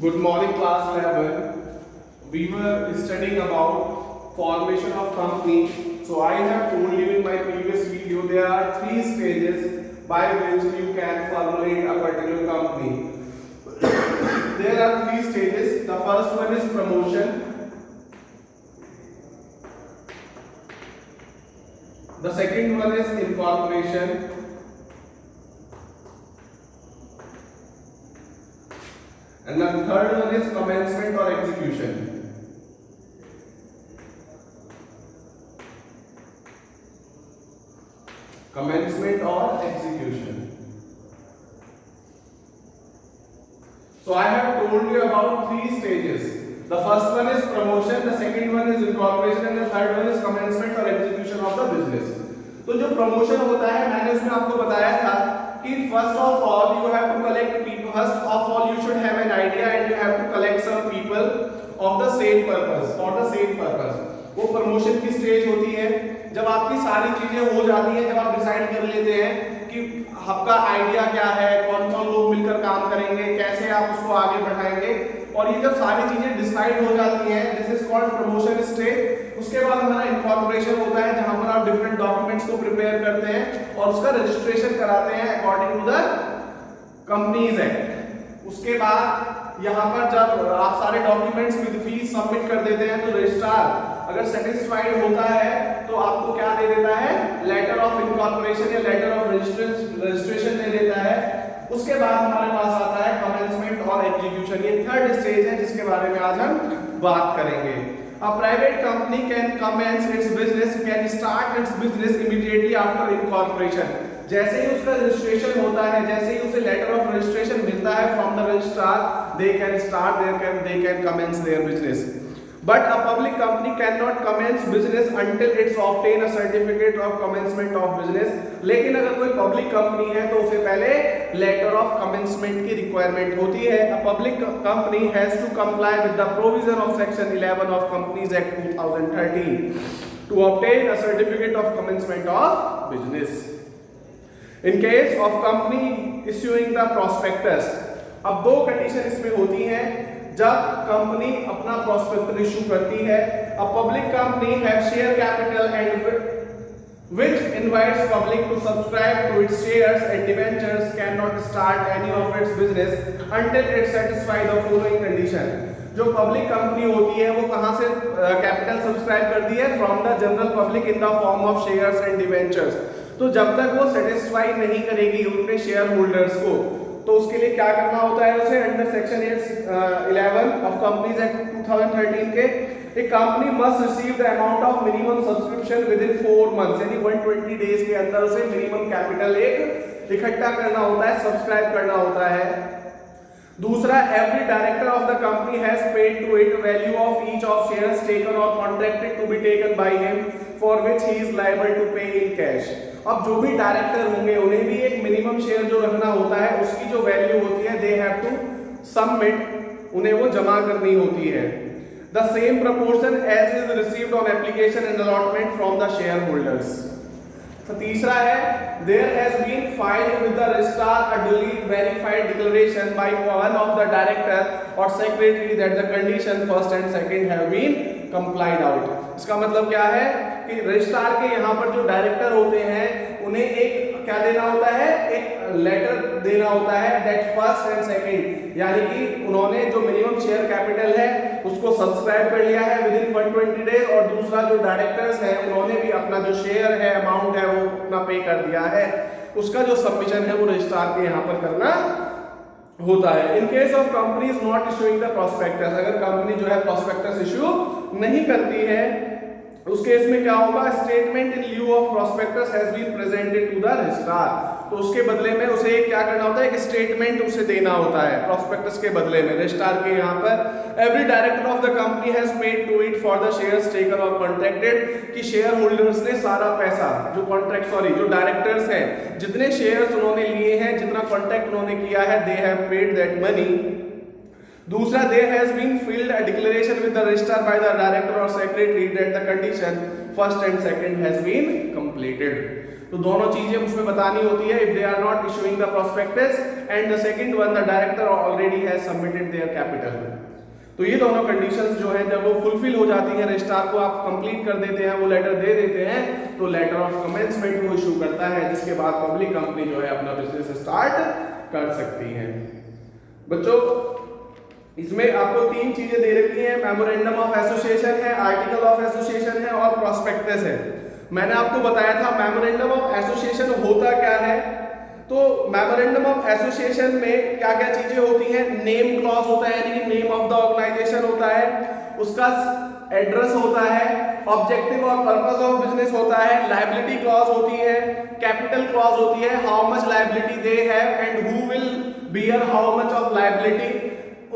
Good morning, class 11. We were studying about formation of company. So I have told you in my previous video there are three stages by which you can formulate a particular company. There are three stages. The first one is promotion. The second one is incorporation. And the third one is commencement or execution. Commencement or execution. So I have told you about three stages. The first one is promotion, the second one is incorporation and the third one is commencement or execution of the business. तो जो promotion होता है मैंने उसमें आपको बताया था कि first of all you have to collect people. First of all you should have an idea and you have to collect some people of the same purpose for the same purpose. वो promotion की stage होती है जब आपकी सारी चीजें हो जाती हैं, जब आप डिसाइड कर लेते हैं कि आपका आइडिया क्या है, कौन कौन लोग मिलकर काम करेंगे, कैसे आप उसको आगे बढ़ाएंगे, और ये जब सारी चीजें डिसाइड हो जाती हैं, this is called promotion stage. उसके बाद हमारा इनकॉर्पोरेशन होता है जहां पर आप डिफरेंट डॉक्यूमेंट्स को प्रिपेयर करते हैं और उसका रजिस्ट्रेशन कराते हैं according to the Companies Act. उसके बाद यहाँ पर जब आप सारे डॉक्यूमेंट्स विद फीस सबमिट कर देते हैं तो रजिस्ट्रार अगर सेटिस्फाइड होता है तो आपको क्या दे देता है, लेटर ऑफ इनकॉर्पोरेशन या लेटर ऑफ रजिस्ट्रेशन दे देता है। उसके बाद हमारे पास आता है कमेंसमेंट और एग्जीक्यूशन। ये थर्ड स्टेज है जिसके बारे में आज हम बात करेंगे। A private company can commence its business, can start its business immediately after incorporation. जैसे ही उसका रजिस्ट्रेशन होता है, जैसे ही उसे लेटर ऑफ रजिस्ट्रेशन मिलता है from the registrar, they can commence their business. But a public company cannot commence business until it's obtain a certificate of commencement of business. लेकिन अगर कोई पब्लिक कंपनी है तो उसे पहले लेटर ऑफ कमेंसमेंट की रिक्वायरमेंट होती है। A public company has to comply with the provision of section 11 of Companies Act 2013 to obtain a certificate of commencement of business. In case of company issuing the prospectus, अब दो condition इसमें होती हैं जब company अपना prospectus issue करती है। A public company have share capital and which invites public to subscribe to its shares and debentures cannot start any of its business until it satisfy the following condition. जो public company होती है वो कहां से capital subscribe करती है, from the general public in the form of shares and debentures. तो जब तक वो सेटिस्फाई नहीं करेगी अपने शेयर होल्डर्स को तो उसके लिए क्या करना होता है, उसे under section 11 of companies act 2013 के एक company must receive the amount of minimum subscription with in 4 months, यानी 120 डेज के अंदर उसे मिनिमम कैपिटल एक इकट्ठा करना होता है, सब्सक्राइब करना होता है। दूसरा, every director of the company has paid to it value of each of shares taken और contracted to be taken by him for which he is liable to pay in cash. अब जो भी director होंगे उन्हें भी एक minimum share जो रखना होता है उसकी जो वैल्यू होती है दे हैव टू सबमिट, उन्हें वो जमा करनी होती है। The same proportion as is received on application and allotment from the share holders. तो तीसरा है, there has been filed with the registrar a duly verified declaration by one of the director or secretary that the condition first and second have been complied out. इसका मतलब क्या है कि registrar के यहाँ पर जो डायरेक्टर होते हैं उन्हें एक क्या देना होता है, एक लेटर देना होता है दैट फर्स्ट एंड सेकंड, यानी कि उन्होंने जो मिनिमम शेयर कैपिटल है उसको सब्सक्राइब कर लिया है विद इन 120 डेज, और दूसरा जो डायरेक्टर्स है उन्होंने भी अपना जो शेयर है अमाउंट है वो अपना पे कर दिया है, उसका जो सबमिशन है वो रजिस्ट्रार के यहाँ पर करना होता है। In case of company is not issuing the prospectus, अगर कंपनी जो है प्रोस्पेक्टस इशू नहीं करती है उस केस में क्या होगा, statement in lieu of prospectus has been presented to the registrar. तो उसके बदले में उसे क्या करना होता है, एक स्टेटमेंट उसे देना होता है प्रोस्पेक्टस के बदले में रजिस्ट्रार के यहाँ पर। Every director of the company has paid to it for the shares taken और कॉन्ट्रैक्टेड, कि शेयर होल्डर्स ने सारा पैसा जो जो डायरेक्टर्स हैं जितने शेयर्स उन्होंने लिए हैं, जितना कॉन्ट्रैक्ट उन्होंने किया है, they have paid that money. दूसरा, there has been filled a declaration with the register by the director or secretary that the condition first and second has been completed. तो दोनों चीजें उसमें बतानी होती है, if they are not issuing the prospectus and the second one the director already has submitted their capital. तो ये दोनों कंडीशंस जो है जब वो फुलफिल हो जाती हैं, रजिस्ट्रार को आप कंप्लीट कर देते हैं, वो लेटर दे देते हैं, तो लेटर ऑफ कमेंसमेंट वो इशू करता है, जिसके बाद पब्लिक कंपनी जो है अपना बिजनेस स्टार्ट कर सकती है। बच्चों इसमें आपको तीन चीजें दे रखी हैं, मेमोरेंडम ऑफ एसोसिएशन है, आर्टिकल ऑफ एसोसिएशन है और प्रॉस्पेक्टस है। मैंने आपको बताया था मेमोरेंडम ऑफ एसोसिएशन होता क्या है। तो मेमोरेंडम ऑफ एसोसिएशन में क्या क्या चीजें होती हैं, नेम क्लॉज होता है, यानी कि नेम ऑफ द ऑर्गेनाइजेशन होता है, उसका एड्रेस होता है, ऑब्जेक्टिव और पर्पस ऑफ बिजनेस होता है, लायबिलिटी क्लॉज होती है, कैपिटल क्लॉज होती है, how much liability they have and who will beer how much of liability,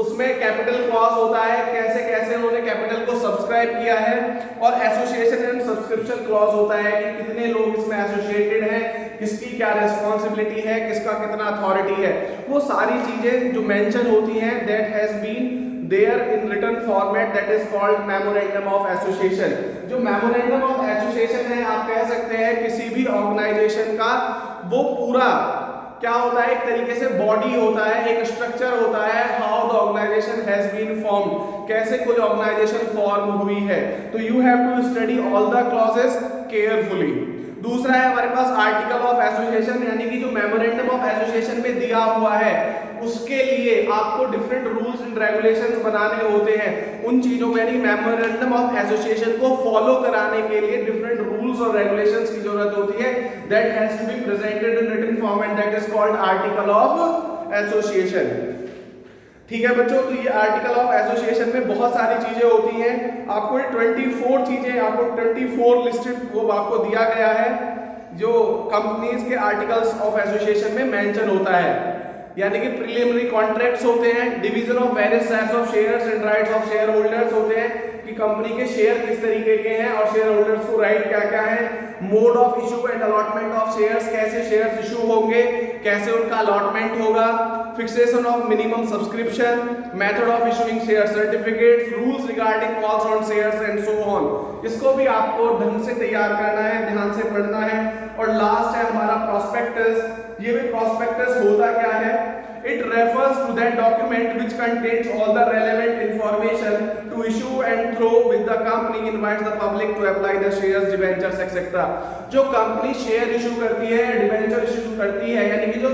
उसमें कैपिटल क्लॉज होता है, कैसे कैसे उन्होंने कैपिटल को सब्सक्राइब किया है, और एसोसिएशन एंड सब्सक्रिप्शन क्लॉज होता है कि कितने लोग इसमें एसोसिएटेड हैं, किसकी क्या रिस्पांसिबिलिटी है, किसका कितना अथॉरिटी है, वो सारी चीजें जो मेंशन होती हैं that has been there in written format, that is called memorandum of association. जो मेमोरेंडम ऑफ एसोसिएशन है, आप कह सकते हैं किसी भी ऑर्गेनाइजेशन का वो पूरा क्या होता है, एक तरीके से बॉडी होता है, एक स्ट्रक्चर होता है, how the organisation has been formed, कैसे कोई ऑर्गेनाइजेशन फॉर्म हुई है। तो you have to study all the clauses carefully. दूसरा है हमारे पास आर्टिकल ऑफ एसोसिएशन, यानी कि जो मेमोरेंडम ऑफ एसोसिएशन में दिया हुआ है उसके लिए आपको डिफरेंट रूल्स एंड रेगुलेशंस बनाने होते हैं। उन चीजों में यानी मेमोरेंडम ऑफ एसोसिएशन को फॉलो कराने के लिए डिफरेंट रूल्स और रेगुलेशंस की जरूरत होती है, that has to be presented in written format, that is called article of association. ठीक है बच्चों, तो ये आर्टिकल ऑफ एसोसिएशन में बहुत सारी चीजें होती हैं, आपको 24 चीजें, आपको 24 लिस्टेड वो आपको दिया गया है जो कंपनीज के आर्टिकल्स ऑफ एसोसिएशन में मेंशन होता है, यानी कि प्रिलिमिनरी कॉन्ट्रैक्ट्स होते हैं, division of various types of shares and rights of share holders होते हैं कि कंपनी के शेयर किस तरीके के हैं और शेयर होल्डर्स को राइट क्या क्या है, mode of issue and allotment of shares, कैसे शेयर्स इशू होंगे, कैसे उनका अलॉटमेंट होगा, fixation of minimum subscription, method of issuing share certificates, rules regarding calls on shares and so on. इसको भी आपको ढंग से तैयार करना है, ध्यान से पढ़ना है। और लास्ट है हमारा प्रॉस्पेक्टस। ये भी प्रॉस्पेक्टस होता क्या है, it refers to that document which contains all the relevant information to issue and through with the company invites the public to apply the shares, debentures etc. जो कंपनी शेयर इशू करती है, debenture issue करती है, यानी कि जो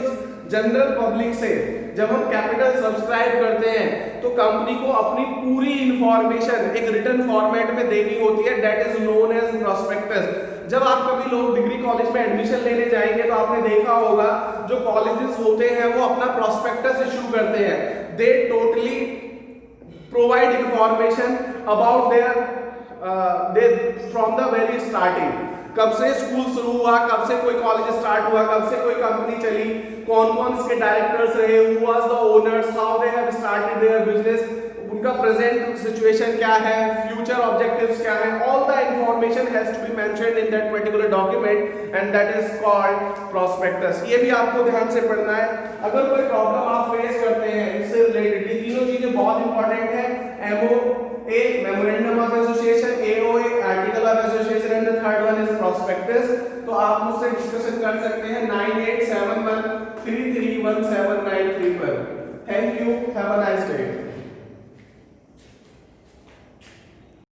general public से जब हम कैपिटल सब्सक्राइब करते हैं तो कंपनी को अपनी पूरी इंफॉर्मेशन एक रिटन फॉर्मेट में देनी होती है, that is known as prospectus. जब आप कभी लोग डिग्री कॉलेज में एडमिशन लेने जाएंगे तो आपने देखा होगा जो कॉलेजेस होते हैं वो अपना प्रॉस्पेक्टस इशू करते हैं, दे totally provide information about their from the very starting, कब से स्कूल शुरू हुआ, कब से कोई कॉलेज स्टार्ट हुआ, कब से कोई कंपनी चली, कौन कौन इसके डायरेक्टर्स रहे, who was the owners, how they have started their business, उनका प्रेजेंट सिचुएशन क्या है, फ्यूचर ऑब्जेक्टिव्स क्या है, all the information has to be mentioned in that particular document and that is called prospectus. ये भी आपको ध्यान से पढ़ना है। अगर कोई प्रॉब्लम आप फेस करते हैं इससे रिलेटेड, ये तीनों चीजें बहुत इंपॉर्टेंट है, MOA memorandum of association, AOA article of association and the third one is prospectus. तो आप मुझसे डिस्कशन कर सकते हैं 9871331793 पर। Thank you, have a nice day.